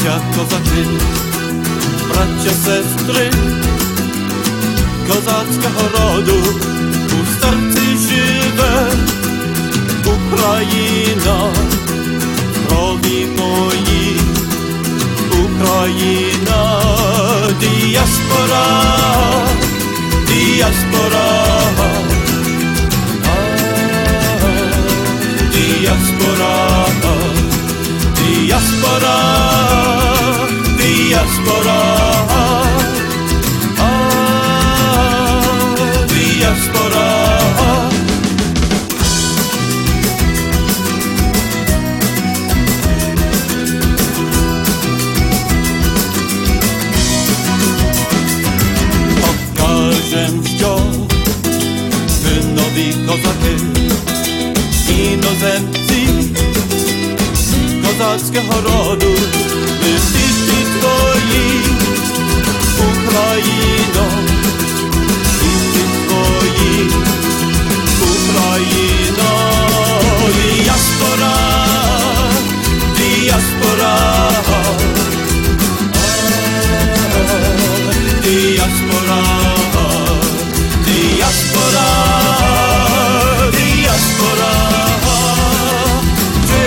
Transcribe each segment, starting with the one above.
браття козаки, браття сестри козацького роду, у серці живе Україна, в крові моїй Україна, діаспора, діаспора, діаспора, діаспора, діаспора, діаспора. Що ми нові козаки, іноземці козацького роду, ми всі твої, Україно, всі твої, Україно, діаспора, діаспора, діаспора. Diaspora, diaspora, czy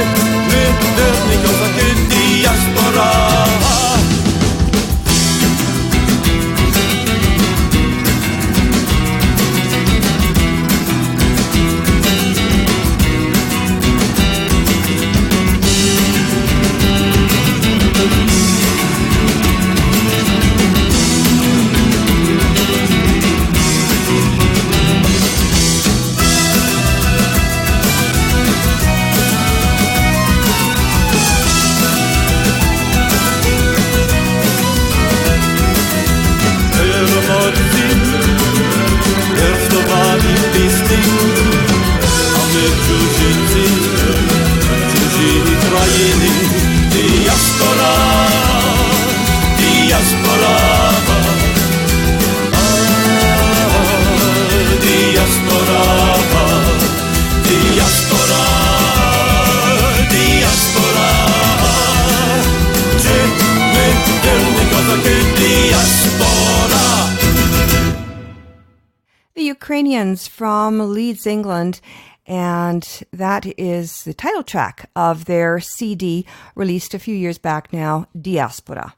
my wierni kozaki, diaspora. Ukrainians from Leeds, England, and that is the title track of their CD released a few years back now, Diaspora.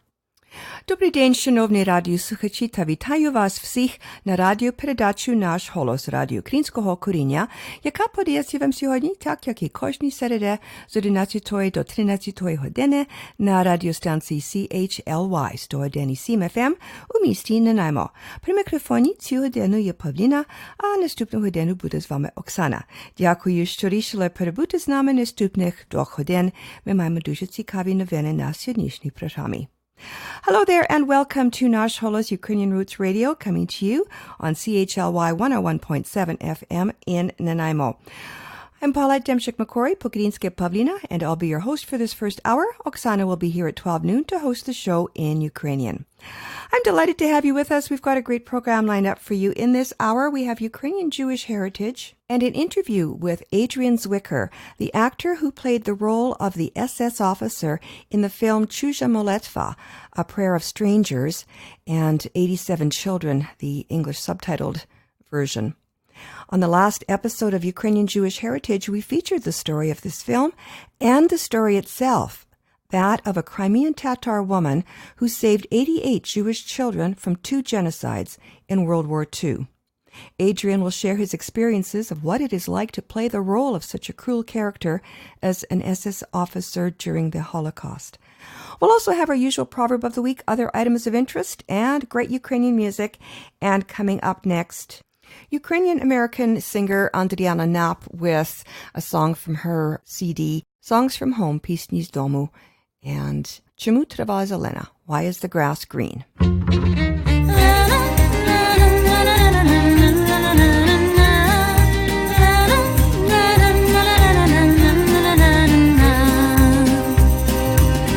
Добрий день, шановні радіослухачі, та вітаю вас всіх на радіопередачу «Наш Холос» радіо українського коріння, яка подається вам сьогодні, так як і кожній середи з 11 до 13 години на радіостанції CHLY 101,7 FM у місті Nanaimo. При мікрофоні цю годину є Павліна, а наступну годину буде з вами Оксана. Дякую, що рішили перебути з нами наступних 2 годин. Ми маємо дуже цікаві новини на сьогоднішній програмі. Hello there and welcome to Nash Holos Ukrainian Roots Radio, coming to you on CHLY 101.7 FM in Nanaimo. I'm Paulette Demchik-McCory, Pokrinske Pavlina, and I'll be your host for this first hour. Oksana will be here at 12 noon to host the show in Ukrainian. I'm delighted to have you with us. We've got a great program lined up for you. In this hour, we have Ukrainian Jewish heritage and an interview with Adrian Zwicker, the actor who played the role of the SS officer in the film Chuzha Molitva, A Prayer of Strangers, and 87 Children, the English subtitled version. On the last episode of Ukrainian Jewish Heritage, we featured the story of this film and the story itself, that of a Crimean Tatar woman who saved 88 Jewish children from 2 genocides in World War II. Adrian will share his experiences of what it is like to play the role of such a cruel character as an SS officer during the Holocaust. We'll also have our usual proverb of the week, other items of interest, and great Ukrainian music. And coming up next, Ukrainian-American singer Andriana Knapp with a song from her CD, Songs from Home, Písni z domu, and Čemu trvá zelena? Why is the grass green?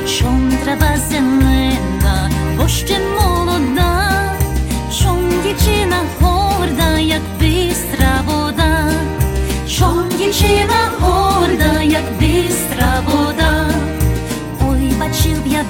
Чом трава зелена, бо ще молода, чом дівчина горда, як бистра вода, чом дівчина горда, як бистра вода. Ой, бачив я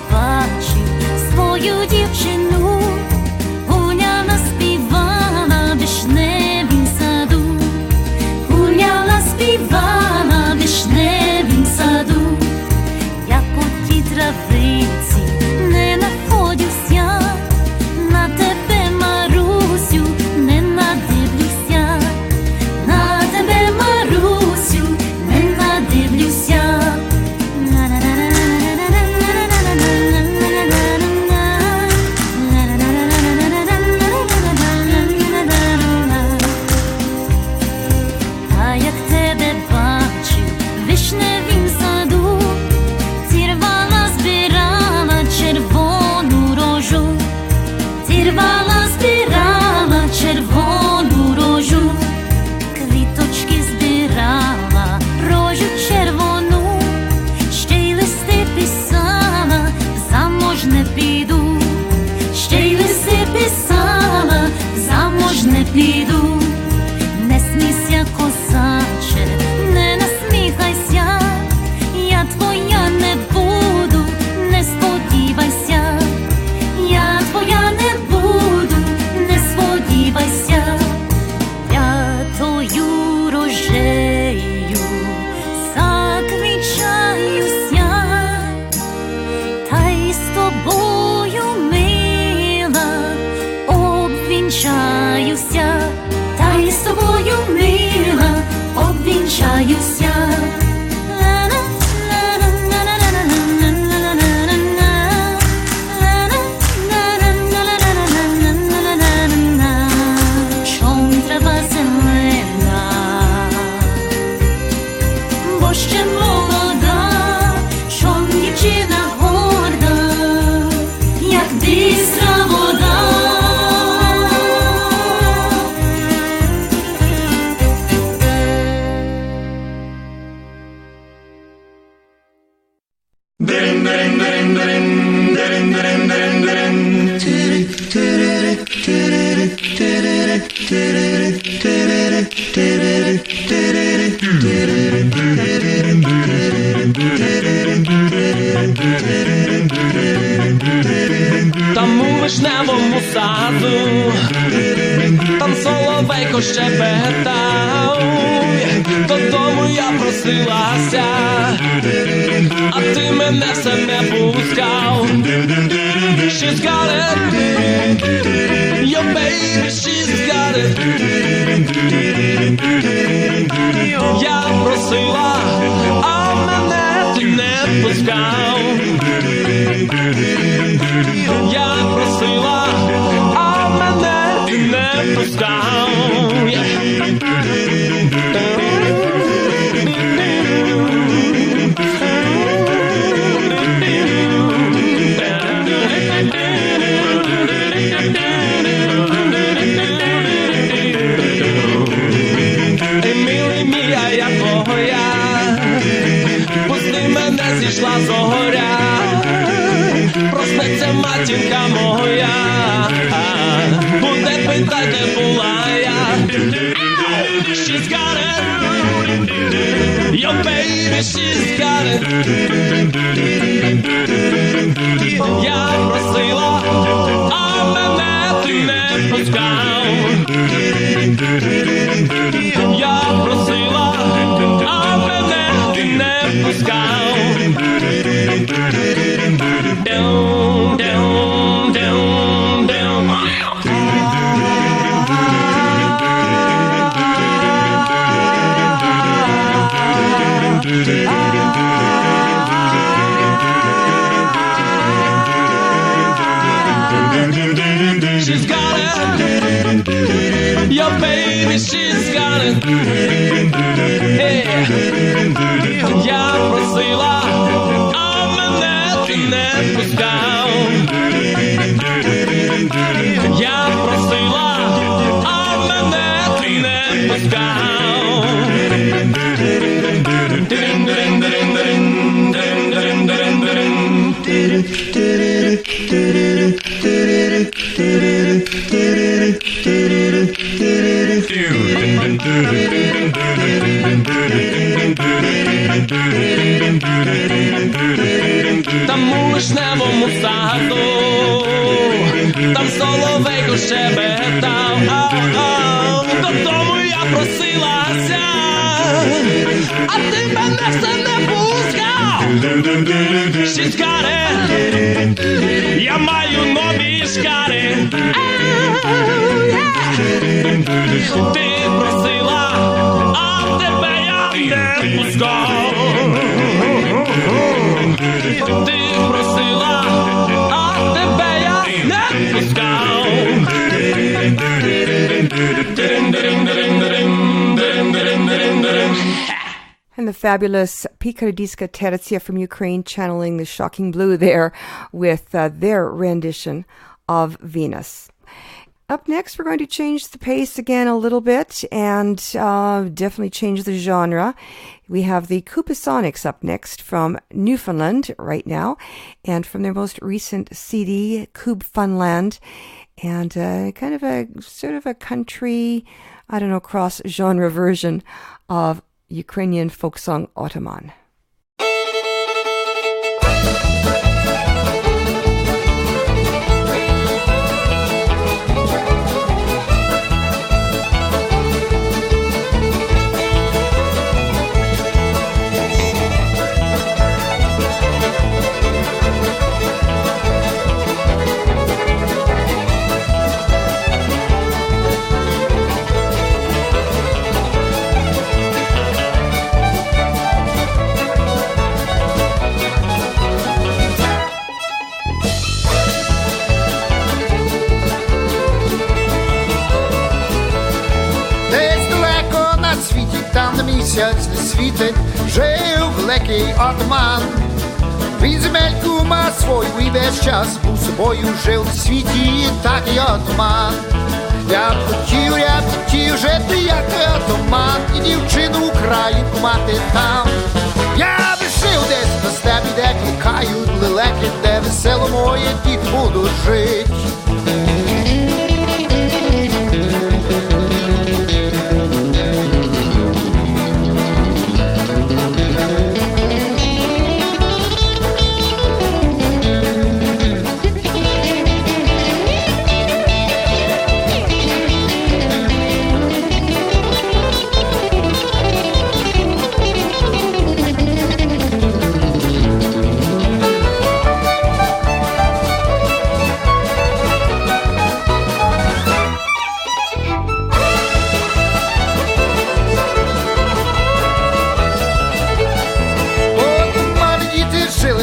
не піду. Не смійся, козаче, не насміхайся, я твоя не буду, не сподівайся, я твоя не буду, не сподівайся, я тою рожею заквічаюся, та й з тобою, мила, обвінчаюся, та й з тобою, мила, обвінчаюся. Чом трава зелена, бо ще молода, чом дівчина горда, як бистра вода. Там у вишневому саду, там соловейко щебетав, додому я просилася, а ти мене все не пускав. She's got it, your baby, she's got it. Я просила, а мене ти не пускав. Я просила, а мене ти не пускав. Милий мій, а я твоя, пусти мене, зійшла зоря, проснеться матінка моя, буде питать, де була я. She's got it, your baby, she's got it. Я просила, а мене ти не пускав. Я просила, а мене ти не пускав. Down, down, down, down. She's got it, your baby, she's got it. Hey. Я просила, а мене ти не пускав. Я просила, а мене ти не пускав. Там у вишневому саду, там соловейко щебетав, додому я просилася, а ти мене все не пускав. She's got it, я маю нові шкари. Ти просила, а тебе я не пускав. Ти просила, а тебе я не пускав. And the fabulous Picardisca Tertia from Ukraine channeling the Shocking Blue there with their rendition of Venus. Up next, we're going to change the pace again a little bit and definitely change the genre. We have the Coopasonics up next from Newfoundland right now, and from their most recent CD, Coop Funland, and kind of a sort of a country, I don't know, cross-genre version of Ukrainian folk song Ottoman. Місяць не світить, жив великий отаман. Він земельку ма свою і весь час був собою жив на світі, так і отаман. Я б хотів жити, як отаман, і дівчину українку мати там. Я би жив десь на степі, де кликають лелеки, де весело моє діти будуть жить.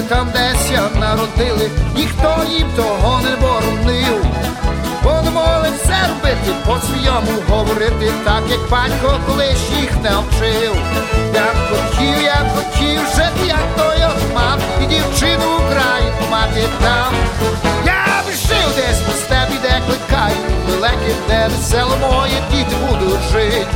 Там десь я народили, ніхто їм того не боронив. Подумали все робити, по-своєму говорити, так як батько колись їх не вчив. Я б хотів жити, як той отаман, і дівчину українку мати там. Я б жив десь по степі, де кликають лелеки, де весело мої діти будуть жити.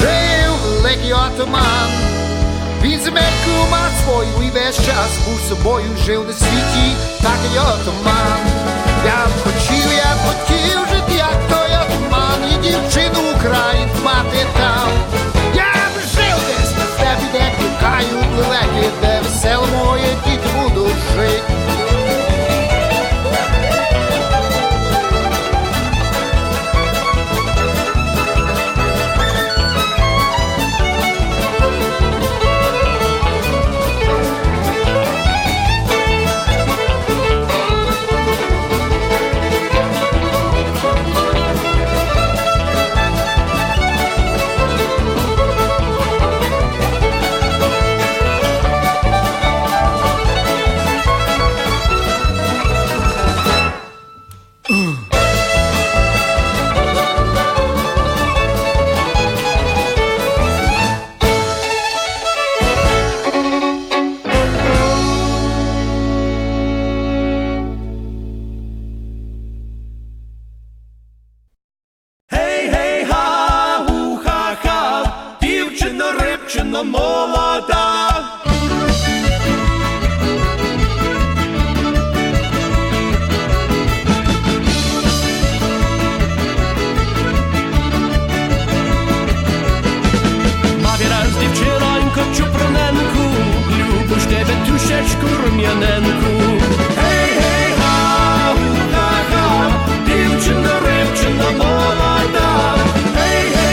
Жив великий отаман. Він земельку мав свою і весь час був собою жив на світі, так і отаман. Я б хотів жити, як той отаман, і дівчину українку мати там. Я б жив десь на степі, де кликають лелеки, де весело мої діти будуть жити. Дівчино молода. Маві раз, дівчинонько, чупроненку, люблю ж тебе тушечку рум'яненку. Гей, гей, ха-ха, дівчино, рибчино молода. Гей, гей.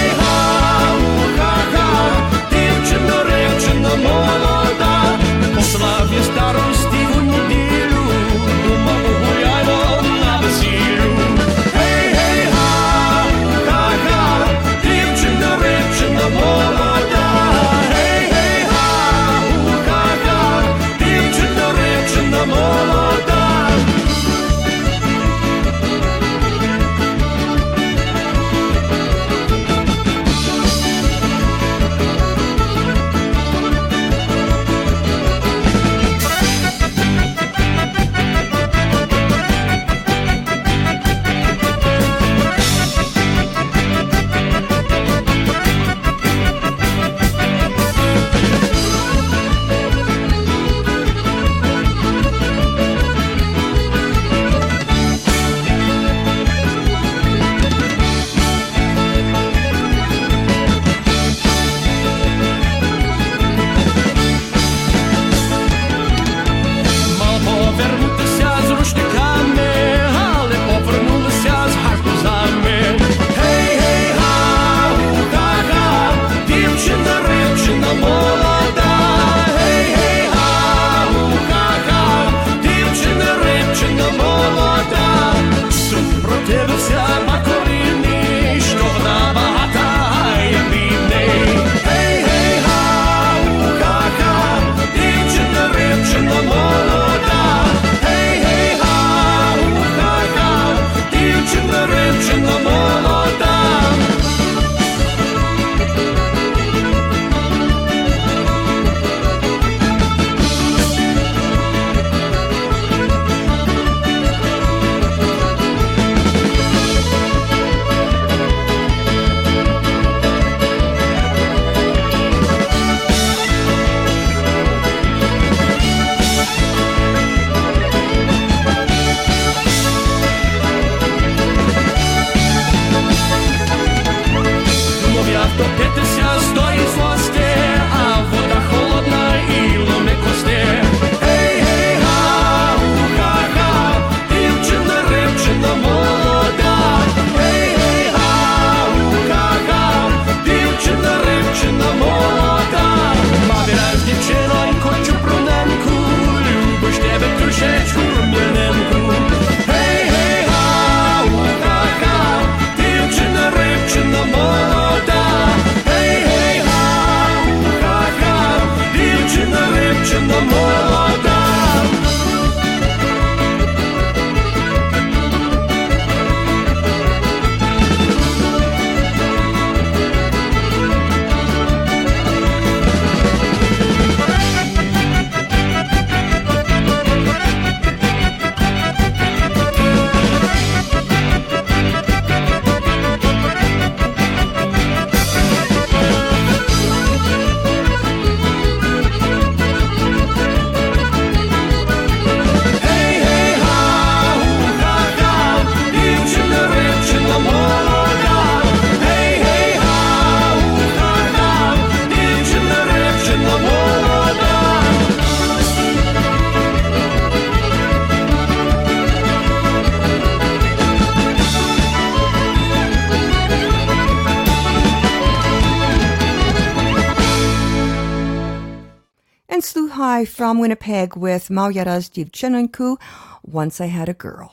and Sluhai from Winnipeg with Małjaraz Dziewczynonku, Once I Had a Girl.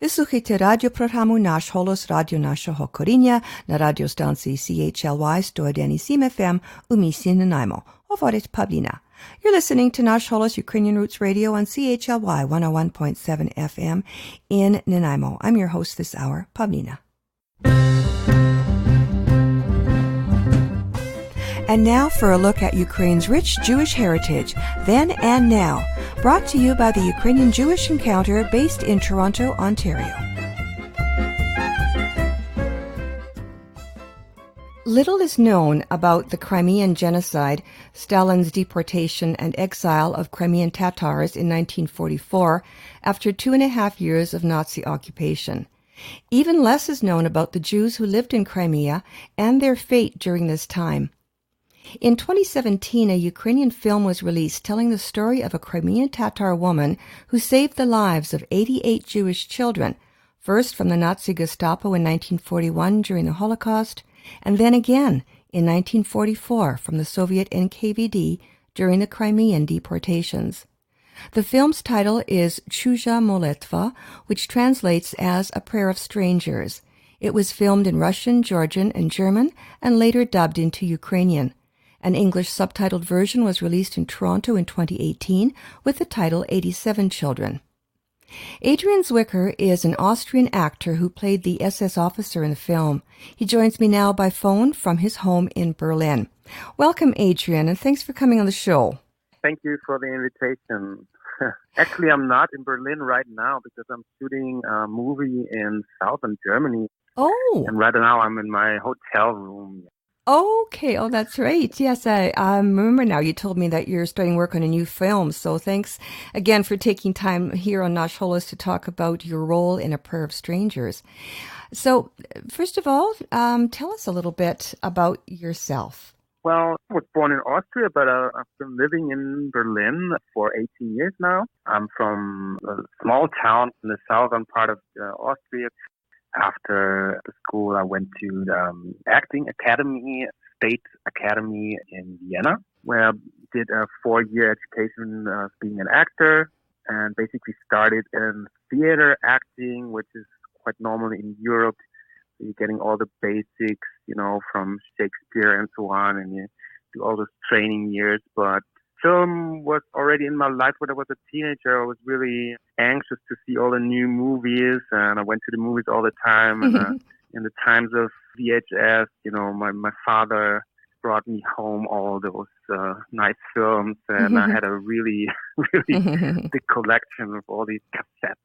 Вислухайте радіопрограму «Наш голос» радіо нашого коріння на радіостанції CHLY 101.7 FM у місті Nanaimo. Говорить Павліна. You're listening to Nash Holos Ukrainian Roots Radio on CHLY 101.7 FM in Nanaimo. I'm your host this hour, Pavlina. And now for a look at Ukraine's rich Jewish heritage, then and now, brought to you by the Ukrainian Jewish Encounter based in Toronto, Ontario. Little is known about the Crimean Genocide, Stalin's deportation and exile of Crimean Tatars in 1944 after 2.5 years of Nazi occupation. Even less is known about the Jews who lived in Crimea and their fate during this time. In 2017, a Ukrainian film was released telling the story of a Crimean Tatar woman who saved the lives of 88 Jewish children, first from the Nazi Gestapo in 1941 during the Holocaust, and then again in 1944 from the Soviet NKVD during the Crimean deportations. The film's title is Chuzha Molitva, which translates as A Prayer of Strangers. It was filmed in Russian, Georgian, and German, and later dubbed into Ukrainian. An English subtitled version was released in Toronto in 2018 with the title 87 Children. Adrian Zwicker is an Austrian actor who played the SS officer in the film. He joins me now by phone from his home in Berlin. Welcome, Adrian, and thanks for coming on the show. Thank you for the invitation. Actually, I'm not in Berlin right now because I'm shooting a movie in southern Germany. Oh. And right now I'm in my hotel room. Okay. Oh, that's right. Yes, I remember now. You told me that you're starting work on a new film. So thanks again for taking time here on Nash Holos to talk about your role in A Prayer of Strangers. So first of all, tell us a little bit about yourself. Well, I was born in Austria, but I've been living in Berlin for 18 years now. I'm from a small town in the southern part of Austria. After the school, I went to the acting academy, state academy in Vienna, where I did a 4-year education of being an actor and basically started in theater acting, which is quite normal in Europe. So you're getting all the basics, from Shakespeare and so on, and you do all those training years. But film was already in my life when I was a teenager. I was really anxious to see all the new movies, and I went to the movies all the time. And in the times of VHS, my father brought me home all those nice films, and I had a really, really big collection of all these cassettes,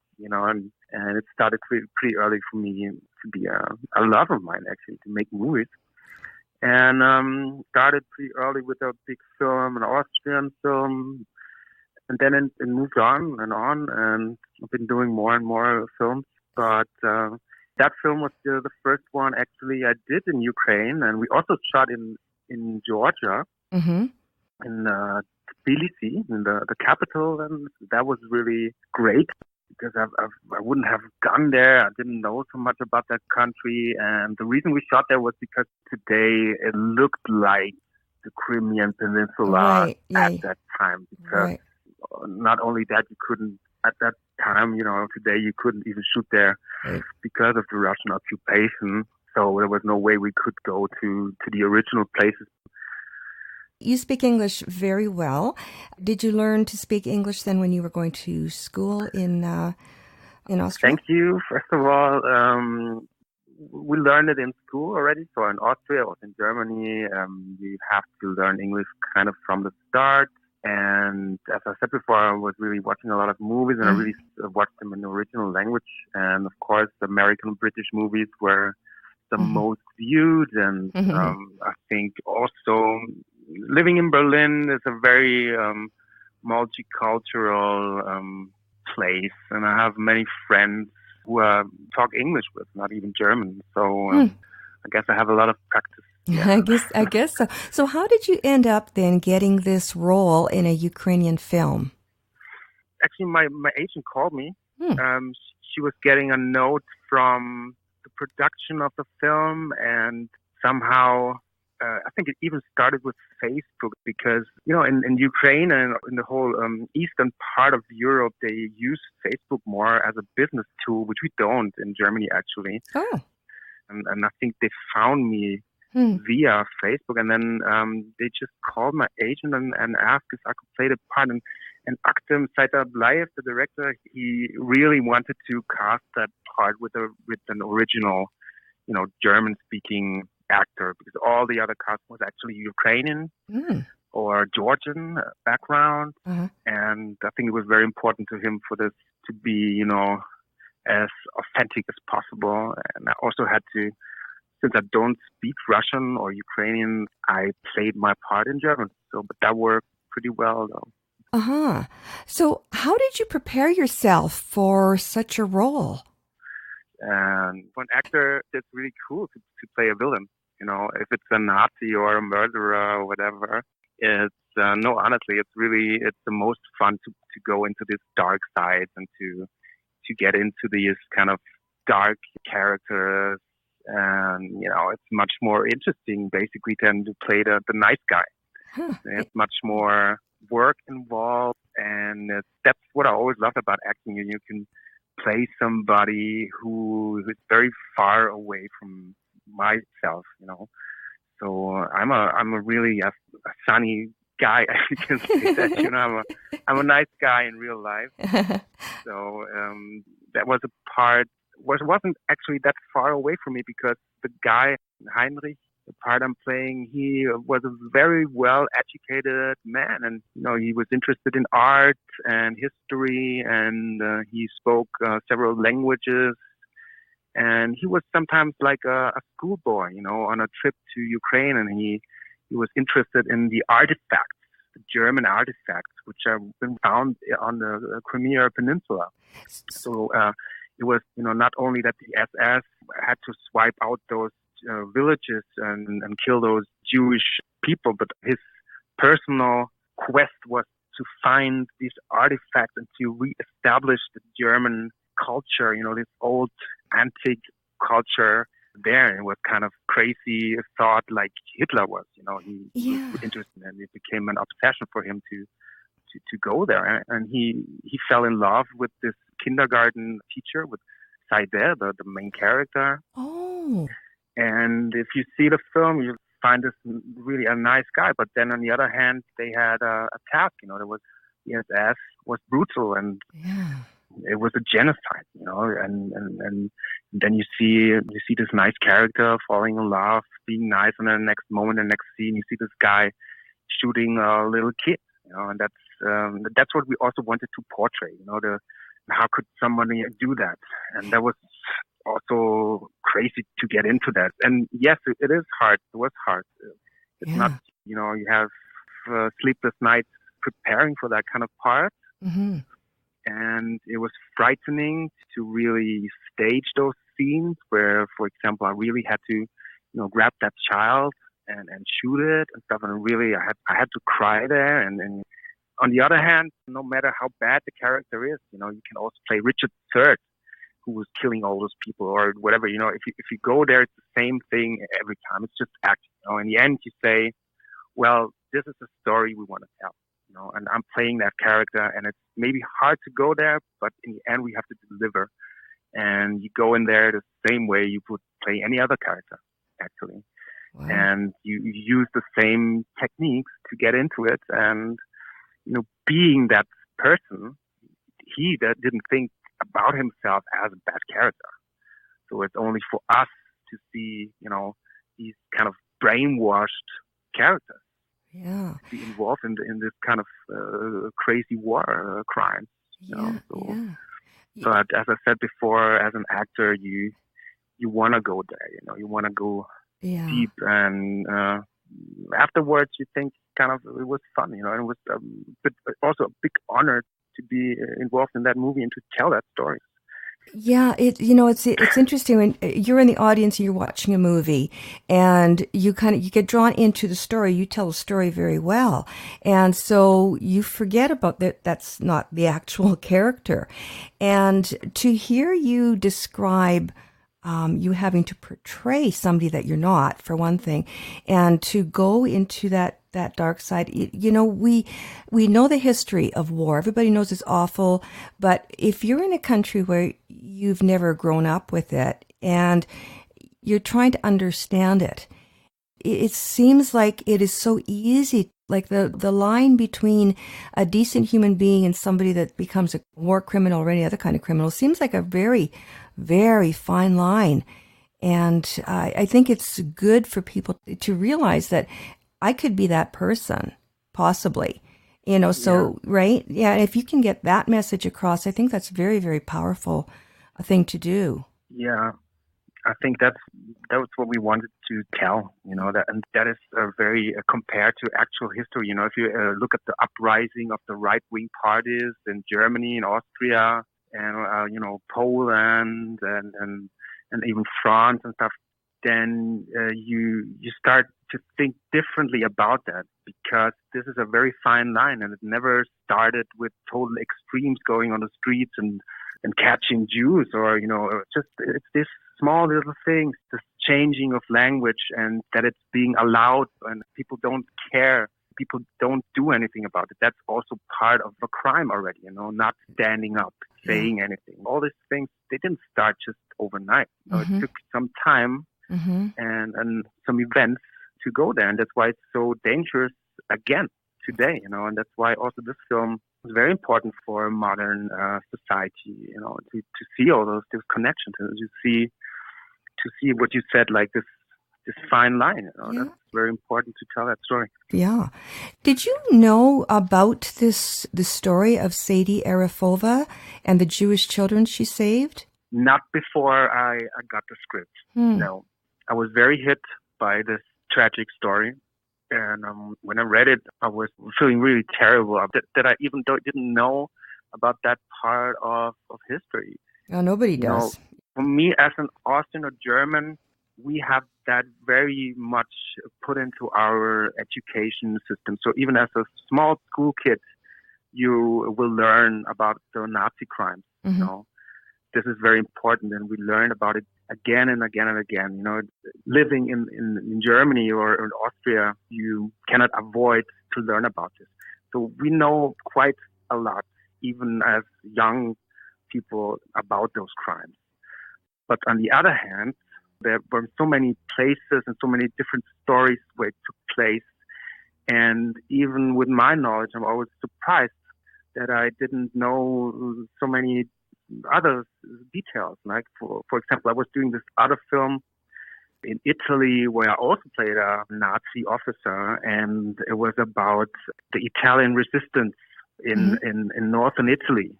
and it started pretty early for me to be a love of mine, actually, to make movies. And started pretty early with a big film, an Austrian film, and then it moved on, and I've been doing more and more films. But that film was the first one, actually, I did in Ukraine, and we also shot in Georgia, in Tbilisi, in the capital, and that was really great. Because I wouldn't have gone there. I didn't know so much about that country. And the reason we shot there was because today it looked like the Crimean Peninsula at that time. Because not only that, you couldn't, at that time, today you couldn't even shoot there because of the Russian occupation. So there was no way we could go to the original places. You speak English very well. Did you learn to speak English then when you were going to school in Austria? Thank you. First of all, we learned it in school already. So in Austria or in Germany, you have to learn English kind of from the start. And as I said before, I was really watching a lot of movies, and I really watched them in the original language. And of course, the American British movies were the most viewed. And I think also living in Berlin is a very multicultural place, and I have many friends who talk English with, not even German. So I guess I have a lot of practice. Yeah. I guess so. So how did you end up then getting this role in a Ukrainian film? Actually, my agent called me. She was getting a note from the production of the film, and somehow I think it even started with Facebook because, in Ukraine and in the whole eastern part of Europe, they use Facebook more as a business tool, which we don't in Germany, actually. Oh. And I think they found me via Facebook, and then they just called my agent and asked if I could play the part. And Aktem Saitablayev, the director, he really wanted to cast that part with an original, German-speaking actor, because all the other cast was actually Ukrainian or Georgian background. And I think it was very important to him for this to be, as authentic as possible. And I also had to, since I don't speak Russian or Ukrainian, I played my part in German. But that worked pretty well, though. So how did you prepare yourself for such a role? And for an actor, it's really cool to play a villain. If it's a Nazi or a murderer or whatever, it's honestly, it's the most fun to go into this dark side and to get into these kind of dark characters. And, it's much more interesting basically than to play the nice guy. It's much more work involved, and that's what I always loved about acting. You can play somebody who is very far away from myself, So I'm a really a sunny guy, if you can say that. I'm a nice guy in real life. So that was a part wasn't actually that far away from me, because the guy Heinrich, the part I'm playing, he was a very well-educated man, and he was interested in art and history, and he spoke several languages. And he was sometimes like a schoolboy, on a trip to Ukraine, and he was interested in the artifacts, the German artifacts, which have been found on the Crimea Peninsula. So it was, not only that the SS had to swipe out those villages and kill those Jewish people, but his personal quest was to find these artifacts and to reestablish the German culture, this old antique culture there. It was kind of crazy thought, like Hitler was, he was interested, and it became an obsession for him to go there. And he fell in love with this kindergarten teacher, with Saider, the main character. Oh. And if you see the film, you find this really a nice guy. But then on the other hand, they had a task, there was, the SS was brutal, and it was a genocide, and then you see this nice character falling in love, being nice, and then the next moment, the next scene, you see this guy shooting a little kid, and that's what we also wanted to portray, how could somebody do that? And that was also crazy to get into that. And yes, it is hard. It was hard. It's not, you have sleepless nights preparing for that kind of part. And it was frightening to really stage those scenes where, for example, I really had to, grab that child and shoot it and stuff. And really, I had to cry there. And on the other hand, no matter how bad the character is, you can also play Richard III, who was killing all those people or whatever. If you go there, it's the same thing every time. It's just acting. In the end, you say, well, this is the story we want to tell. And I'm playing that character, and it's maybe hard to go there, but in the end, we have to deliver. And you go in there the same way you would play any other character, actually. Wow. And you use the same techniques to get into it. And, being that person, he that didn't think about himself as a bad character. So it's only for us to see, these kind of brainwashed characters. Be involved in this kind of crazy war crimes. But as I said before, as an actor, you want to go there. You want to go deep, and afterwards, you think kind of it was fun. And it was but also a big honor to be involved in that movie and to tell that story. Yeah, it's interesting when you're in the audience and you're watching a movie, and you get drawn into the story. You tell the story very well, and so you forget about that. That's not the actual character, and to hear you describe you having to portray somebody that you're not, for one thing, and to go into that dark side. You know, we know the history of war. Everybody knows it's awful, but if you're in a country where you've never grown up with it and you're trying to understand it, it seems like it is so easy. Like the line between a decent human being and somebody that becomes a war criminal or any other kind of criminal seems like a very, very fine line. And I think it's good for people to realize that I could be that person, possibly. You know, so, right? Yeah, if you can get that message across, I think that's very, very powerful a thing to do. Yeah, I think that was what we wanted to tell, you know, that is very compared to actual history. You know, if you look at the uprising of the right-wing parties in Germany and Austria and, you know, Poland and even France and stuff, then you start to think differently about that, because this is a very fine line, and it never started with total extremes going on the streets and catching Jews, or, you know, it's this small little things, this changing of language, and that it's being allowed and people don't care, people don't do anything about it. That's also part of a crime already, you know, not standing up, saying anything. All these things, they didn't start just overnight. You know, it took some time and some events to go there, and that's why it's so dangerous again today, you know, and that's why also this film is very important for modern society, you know, to see all those connections, and to see what you said, like this fine line, you know, that's very important to tell that story. Yeah. Did you know about the story of Sadie Arifova and the Jewish children she saved? Not before I got the script. No. I was very hit by this tragic story. And when I read it, I was feeling really terrible that I even didn't know about that part of history. Oh, nobody does. Know, for me, as an Austrian or German, we have that very much put into our education system. So even as a small school kid, you will learn about the Nazi crimes. You know, this is very important, and we learn about it again and again and again. You know, living in Germany or in Austria, you cannot avoid to learn about this. So we know quite a lot, even as young people, about those crimes. But on the other hand, there were so many places and so many different stories where it took place. And even with my knowledge, I'm always surprised that I didn't know so many other details. Like, for example, I was doing this other film in Italy where I also played a Nazi officer, and it was about the Italian resistance in northern Italy.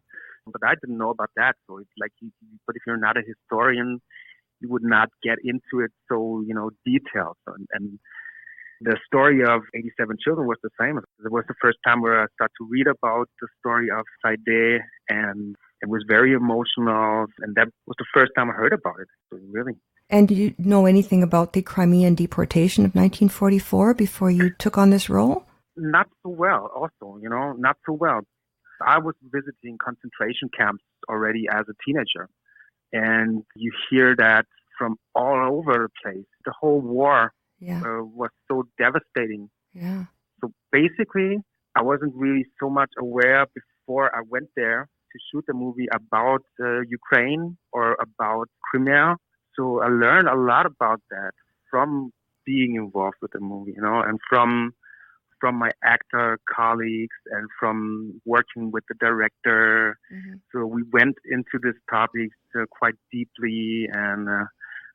But I didn't know about that. So it's like, but if you're not a historian, you would not get into it so, you know, detailed. And the story of 87 children was the same. It was the first time where I started to read about the story of Saideh, and it was very emotional. And that was the first time I heard about it. So really. And do you know anything about the Crimean deportation of 1944 before you took on this role? Not so well, also, you know, not so well. I was visiting concentration camps already as a teenager. And you hear that from all over the place. The whole war was so devastating. Yeah. So basically, I wasn't really so much aware before I went there to shoot a movie about Ukraine or about Crimea. So I learned a lot about that from being involved with the movie, you know, and from my actor colleagues and from working with the director. So we went into this topic quite deeply, and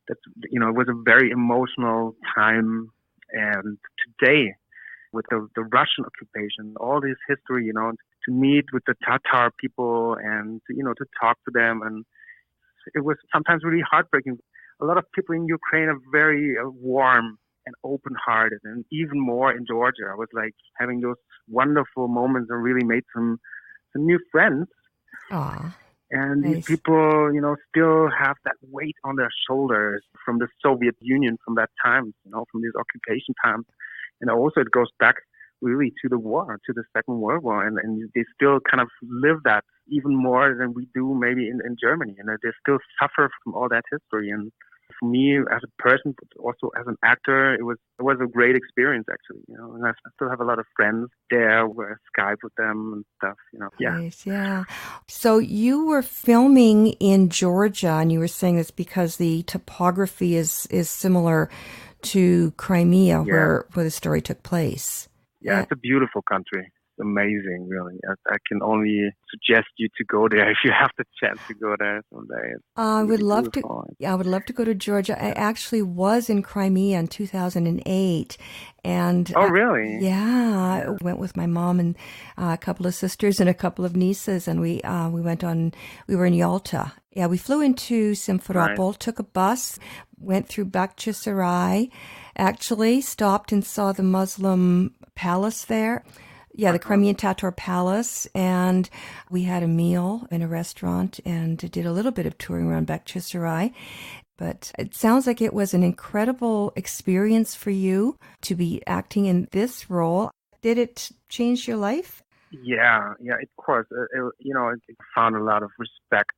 that's, you know, it was a very emotional time. And today, with the Russian occupation, all this history, you know, to meet with the Tatar people and to, you know, to talk to them, and it was sometimes really heartbreaking. A lot of people in Ukraine are very warm and open-hearted, and even more in Georgia. I was like having those wonderful moments and really made some new friends. Aww. And Nice. these people, you know, still have that weight on their shoulders from the Soviet Union, from that time, you know, from these occupation times. And also it goes back really to the war, to the Second World War, and they still kind of live that even more than we do maybe in Germany. And they still suffer from all that history. And for me, as a person, but also as an actor, it was a great experience actually. And I still have a lot of friends there where I Skype with them and stuff. Yeah. Nice, yeah. So you were filming in Georgia, and you were saying it's because the topography is similar to Crimea, where the story took place. Yeah, it's a beautiful country. It's amazing, really. I can only suggest you to go there if you have the chance to go there someday. I would really love beautiful. to. I would love to go to Georgia. I actually was in Crimea in 2008, and oh, really? Yeah, I went with my mom and a couple of sisters and a couple of nieces, and we went on. We were in Yalta. Yeah, we flew into Simferopol, took a bus, went through Bakhchisarai, actually stopped and saw the Muslim palace there. Yeah, the Crimean Tatar Palace, and we had a meal in a restaurant and did a little bit of touring around Bakhchisarai. But it sounds like it was an incredible experience for you to be acting in this role. Did it change your life? Yeah, of course. I found a lot of respect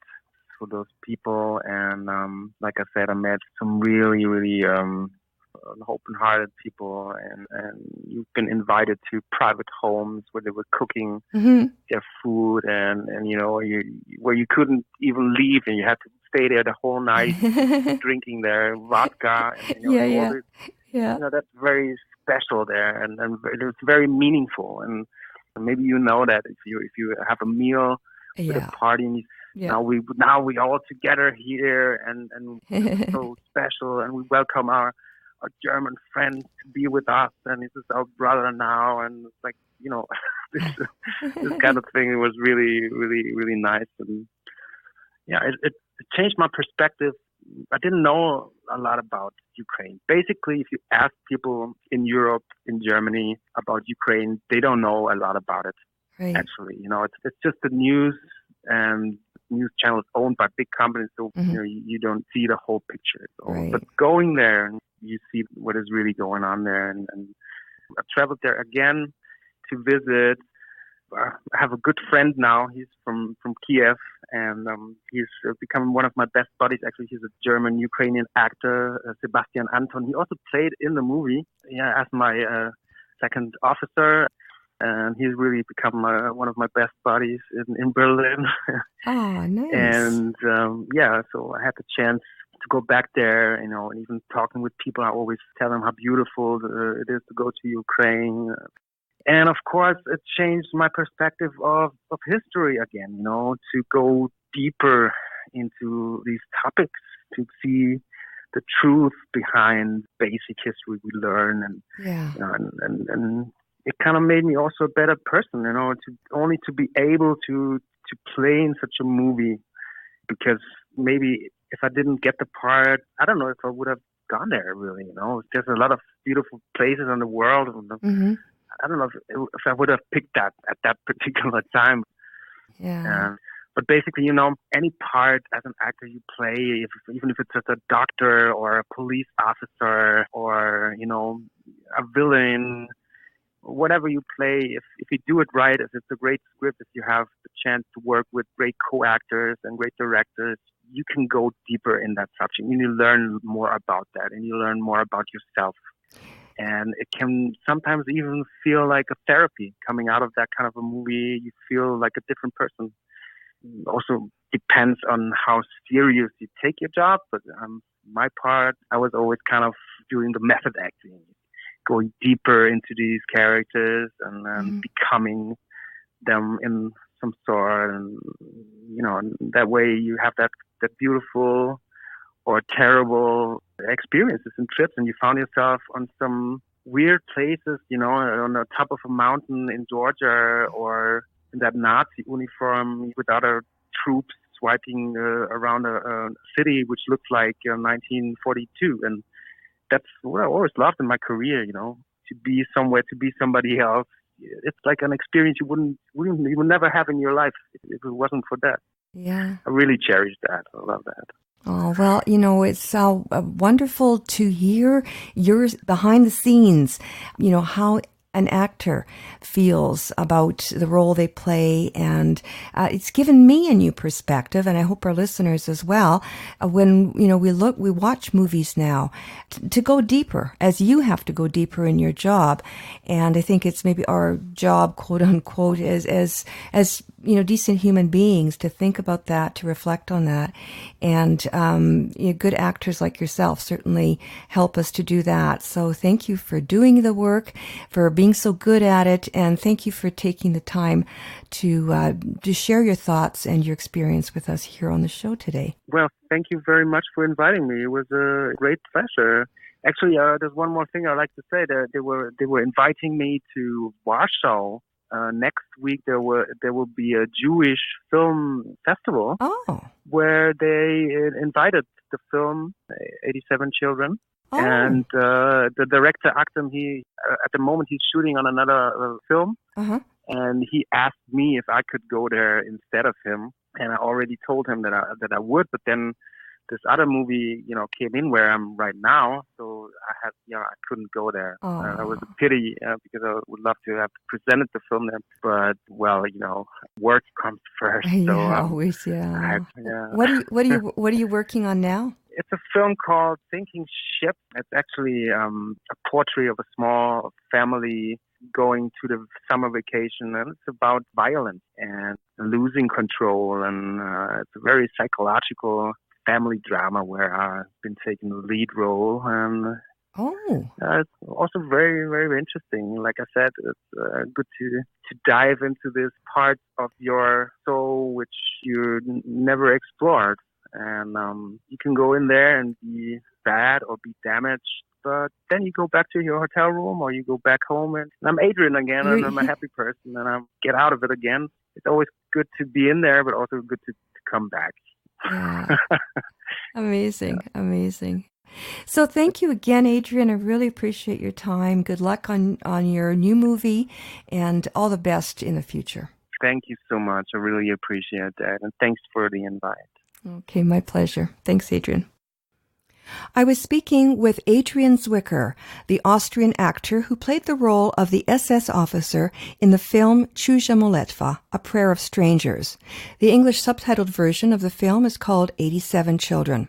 for those people, and like I said, I met some really, really open-hearted people, and you've been invited to private homes where they were cooking their food, and where you couldn't even leave, and you had to stay there the whole night drinking their vodka. And, that's very special there, and it's very meaningful. And maybe that if you have a meal with a party, and now we all together here, and it's so special, and we welcome our German friend to be with us, and this is our brother now, and it's like this kind of thing. It was really, really, really nice, and it changed my perspective. I didn't know a lot about Ukraine. Basically, if you ask people in Europe, in Germany about Ukraine, they don't know a lot about it. Right. Actually, it's just the news, and news channels owned by big companies, so you don't see the whole picture. So, right. But going there, you see what is really going on there. And I traveled there again to visit. I have a good friend now. He's from Kiev, and he's become one of my best buddies. Actually, he's a German-Ukrainian actor, Sebastian Anton. He also played in the movie, as my second officer. And he's really become one of my best buddies in Berlin. Oh, nice. And so I had the chance to go back there, and even talking with people, I always tell them how beautiful it is to go to Ukraine. And of course, it changed my perspective of history again, to go deeper into these topics, to see the truth behind basic history we learn. And it kind of made me also a better person, to be able to play in such a movie, because maybe if I didn't get the part, I don't know if I would have gone there really, There's a lot of beautiful places in the world. I don't know if I would have picked that at that particular time. Yeah. But basically, any part as an actor you play, even if it's just a doctor or a police officer or, a villain, whatever you play, if you do it right, if it's a great script, if you have the chance to work with great co-actors and great directors, you can go deeper in that subject, and you learn more about that, and you learn more about yourself. And it can sometimes even feel like a therapy. Coming out of that kind of a movie, you feel like a different person. It also depends on how serious you take your job, but my part, I was always kind of doing the method acting, going deeper into these characters and becoming them in some sort, and that way you have that beautiful or terrible experiences and trips, and you found yourself on some weird places, on the top of a mountain in Georgia, or in that Nazi uniform with other troops swiping around a city which looks like 1942, and that's what I always loved in my career, to be somewhere, to be somebody else. It's like an experience you would never have in your life if it wasn't for that. Yeah. I really cherish that. I love that. Oh, well, it's wonderful to hear your behind the scenes, how an actor feels about the role they play, and it's given me a new perspective, and I hope our listeners as well, when we watch movies now, to go deeper, as you have to go deeper in your job. And I think it's maybe our job, quote unquote, as decent human beings, to think about that, to reflect on that. And good actors like yourself certainly help us to do that. So thank you for doing the work, for being so good at it, and thank you for taking the time to share your thoughts and your experience with us here on the show today. Well, thank you very much for inviting me. It was a great pleasure. Actually, there's one more thing I'd like to say. That they were inviting me to Warsaw. Next week there will be a Jewish film festival where they invited the film 87 Children. Oh. And the director Aktem, he at the moment he's shooting on another film, and he asked me if I could go there instead of him. And I already told him that I would, but then this other movie, came in where I'm right now, so I couldn't go there. It was a pity because I would love to have presented the film there, but work comes first. So, always, yeah. What are you working on now? It's a film called Sinking Ship. It's actually a portrait of a small family going to the summer vacation, and it's about violence and losing control, and it's a very psychological family drama where I've been taking the lead role, and it's also very, very interesting. Like I said, it's good to dive into this part of your soul which you never explored, and you can go in there and be bad or be damaged, but then you go back to your hotel room or you go back home, and I'm Adrian again, and I'm a happy person, and I get out of it again. It's always good to be in there, but also good to come back. Yeah. Amazing. So thank you again, Adrian. I really appreciate your time. Good luck on your new movie, and all the best in the future. Thank you so much. I really appreciate that, and thanks for the invite. Okay, my pleasure. Thanks, Adrian. I was speaking with Adrian Zwicker, the Austrian actor who played the role of the SS officer in the film Czuja Molitwa, A Prayer of Strangers. The English subtitled version of the film is called 87 Children.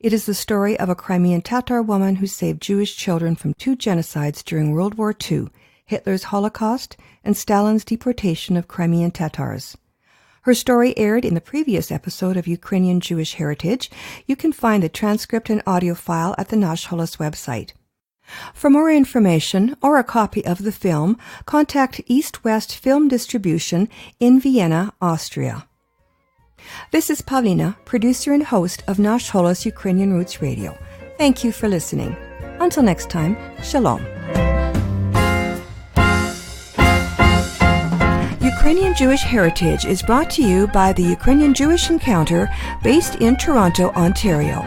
It is the story of a Crimean Tatar woman who saved Jewish children from 2 genocides during World War II, Hitler's Holocaust and Stalin's deportation of Crimean Tatars. Her story aired in the previous episode of Ukrainian Jewish Heritage. You can find the transcript and audio file at the Nash Holos website. For more information or a copy of the film, contact East West Film Distribution in Vienna, Austria. This is Pavlina, producer and host of Nash Holos Ukrainian Roots Radio. Thank you for listening. Until next time, Shalom. Ukrainian Jewish Heritage is brought to you by the Ukrainian Jewish Encounter based in Toronto, Ontario.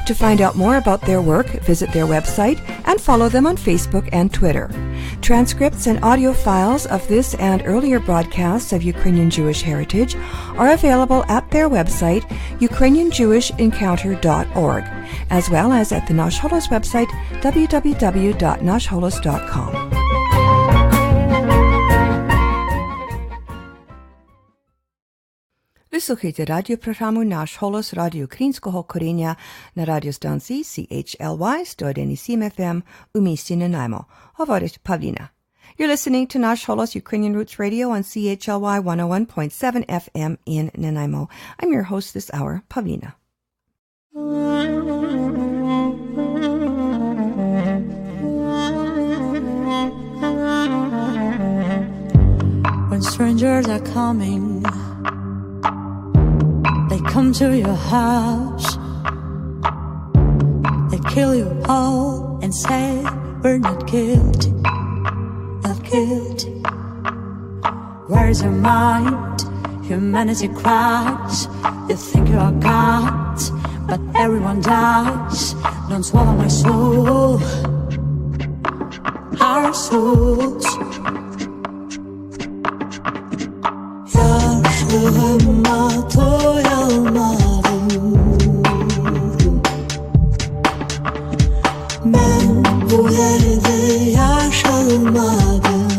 To find out more about their work, visit their website and follow them on Facebook and Twitter. Transcripts and audio files of this and earlier broadcasts of Ukrainian Jewish Heritage are available at their website, ukrainianjewishencounter.org, as well as at the Nash Holos website, www.nashholos.com. Ви слухаєте радіопрограму «Наш голос» радіо українського коріння на радіостанції CHLY 101.7 FM у місті Nanaimo. Говорить Павліна. You're listening to Nash Holos Ukrainian Roots Radio on CHLY 101.7 FM in Nanaimo. I'm your host this hour, Pavlina. When strangers are coming, they come to your house, they kill you all and say we're not guilty, not guilty. Where's your mind? Humanity cries. You think you are God, but everyone dies. Don't swallow my soul, our souls. Yaşlığıma doyamadım, ben bu yerde yaşamadım.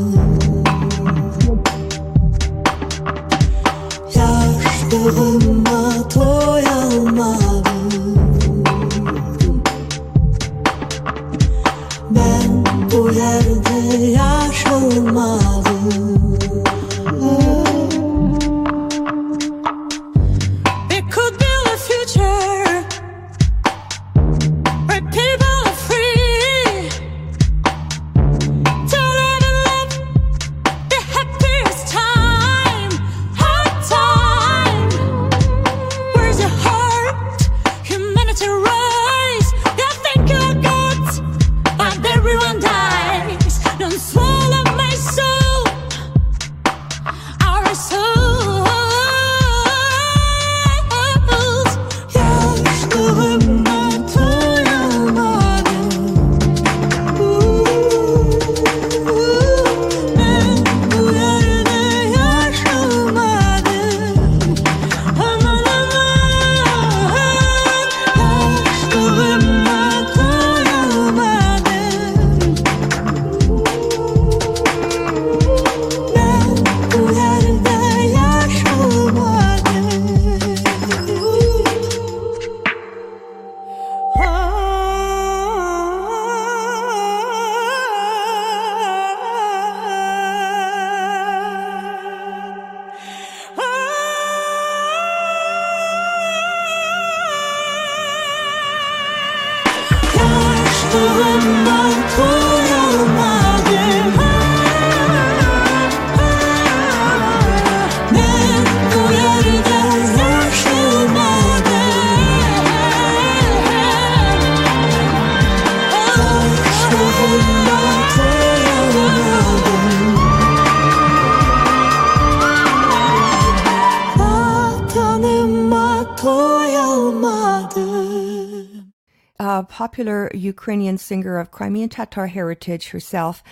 a popular Ukrainian singer of Crimean Tatar heritage herself.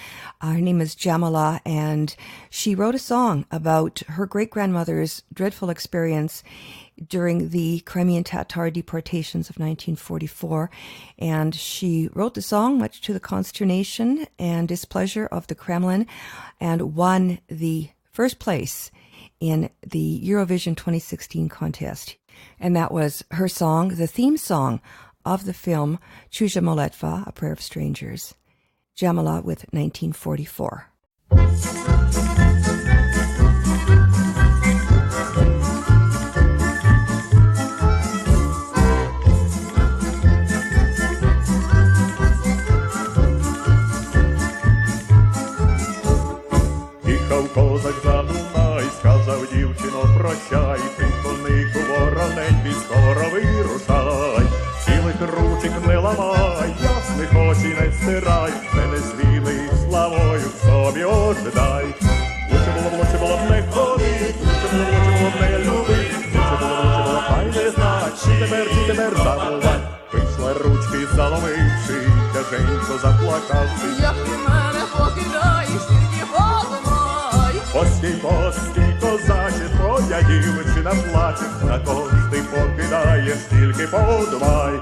Her name is Jamala, and she wrote a song about her great-grandmother's dreadful experience during the Crimean Tatar deportations of 1944. And she wrote the song much to the consternation and displeasure of the Kremlin, and won the first place in the Eurovision 2016 contest. And that was her song, the theme song of the film Chuzha Moletva, A Prayer of Strangers. Jamala with 1944. Козак за Дунай, сказав дівчино, прощай, ти конику вороненький, скоро вирушай, цілих ручок не ламай, ясних очі не стирай, мене з війни славою собі ожидай. Лучше було б не ходить, лучше було б не любить, лучше було хай не знать, чи тепер забувай. Вийшла ручки заломивши, тяженько заплакавши. Як ти мене покидаєш, тільки подумай. Постій, козаче, твоя дівчина плаче, на кого ж ти покидаєш, тільки подумай.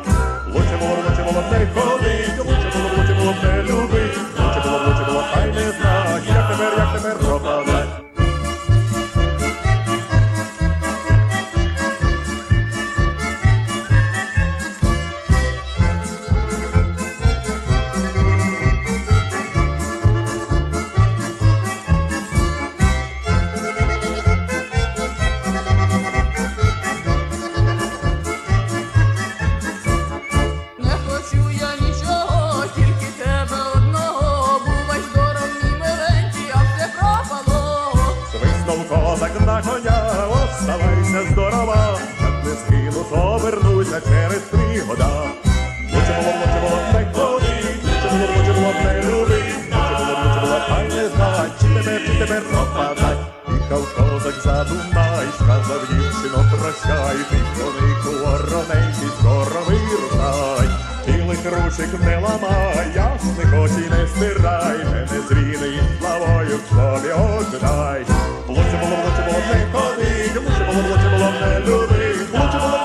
Лучше було б не ходить, лучше було б не любить, лучше було хай не знать, як тепер пропадать. На коня, оставайся здорова, як не скину, то вернуся через 3 года. Лучше було б не ходить, лучше було б не любить, лучше було хай не знать, чи тепер пропадать. Їхав козак за Дунай, сказав дівчино, прощай, ти конику вороненький, скоро вирушай. Білих ручок не ламай, ясних очей не стирай, мене з війни славою собі ожидай. Лучше було б не ходить, лучше було б не любить, лучше було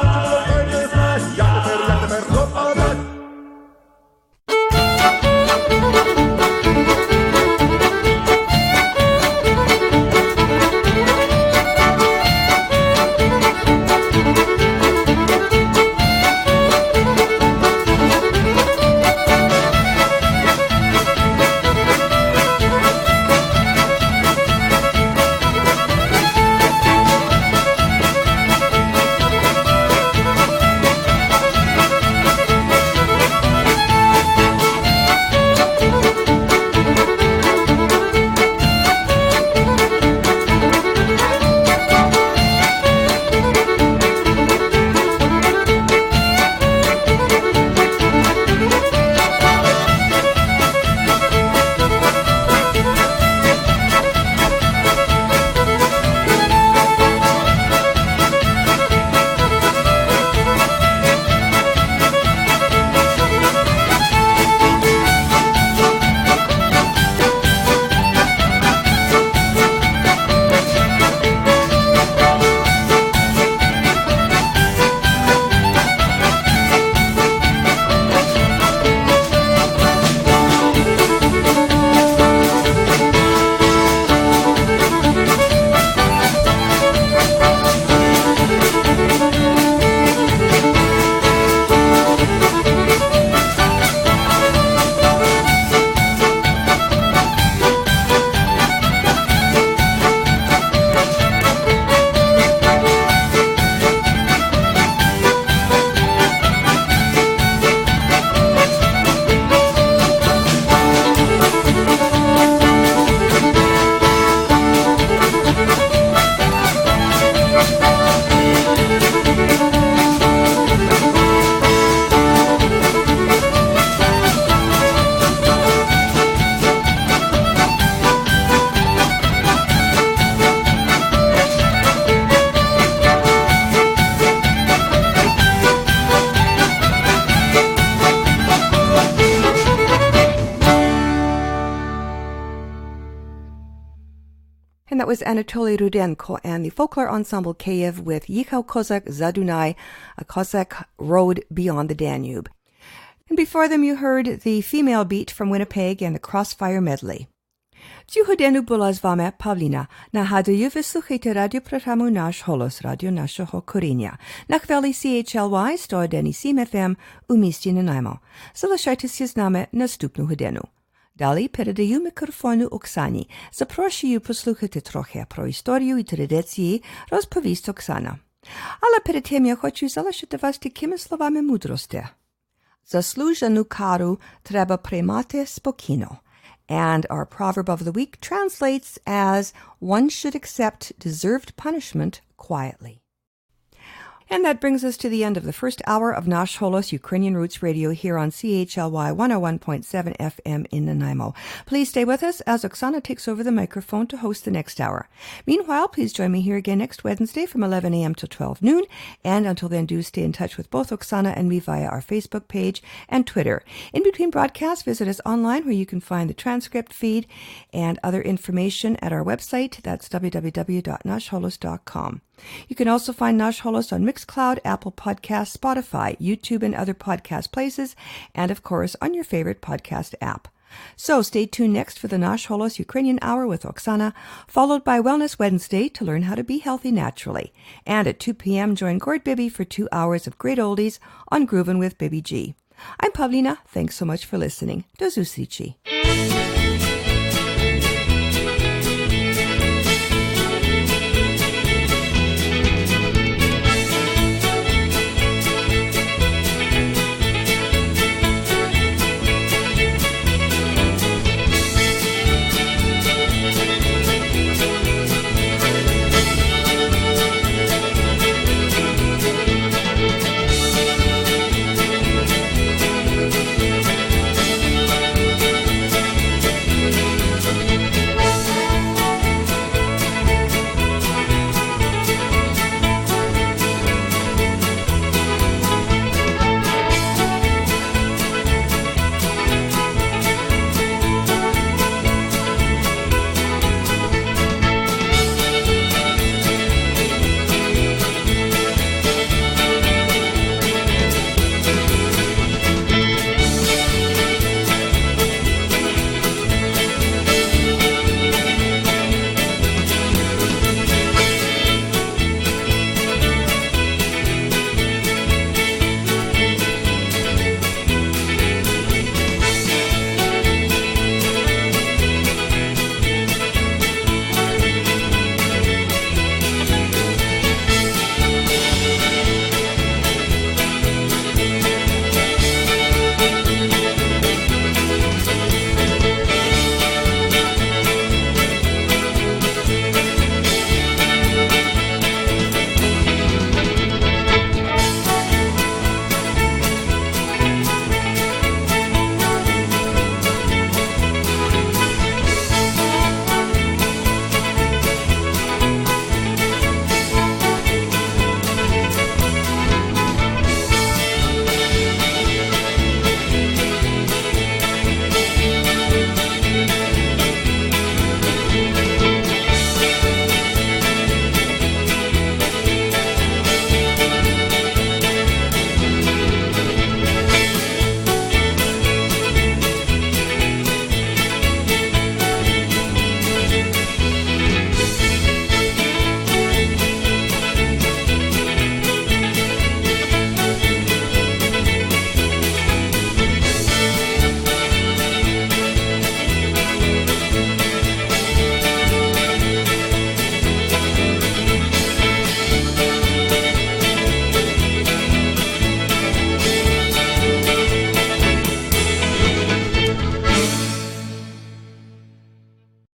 хай не знать, як тепер пропадать. And that was Anatoly Rudenko and the folklore ensemble Kiev with Yichał Kozak za Dunaj, a Cossack road beyond the Danube. And before them you heard the Female Beat from Winnipeg and the Crossfire Medley. Dziś była z wami Pawlina. Nagадую, ви слухаєте радіопрограму Nash Holos, радіо нашого коріння. На хвилі CHLY 101.7 FM у місті Nanaimo. Залишайтеся з нами наступну годину. Далі передаю мікрофону Оксані. Запрошую послухати трохи про історію і традиції, розповість Оксана. Але перед тим я хочу залишити вас такими словами мудрості. Заслужену кару треба приймати спокійно. And our proverb of the week translates as, one should accept deserved punishment quietly. And that brings us to the end of the first hour of Nash Holos Ukrainian Roots Radio here on CHLY 101.7 FM in Nanaimo. Please stay with us as Oksana takes over the microphone to host the next hour. Meanwhile, please join me here again next Wednesday from 11 a.m. till 12 noon. And until then, do stay in touch with both Oksana and me via our Facebook page and Twitter. In between broadcasts, visit us online where you can find the transcript feed and other information at our website. That's www.nashholos.com. You can also find Nash Holos on Mixcloud, Apple Podcasts, Spotify, YouTube, and other podcast places, and of course on your favorite podcast app. So stay tuned next for the Nash Holos Ukrainian Hour with Oksana, followed by Wellness Wednesday to learn how to be healthy naturally. And at 2 p.m., join Gord Bibby for 2 hours of great oldies on Groovin' with Bibby G. I'm Pavlina. Thanks so much for listening. Do zустрічі.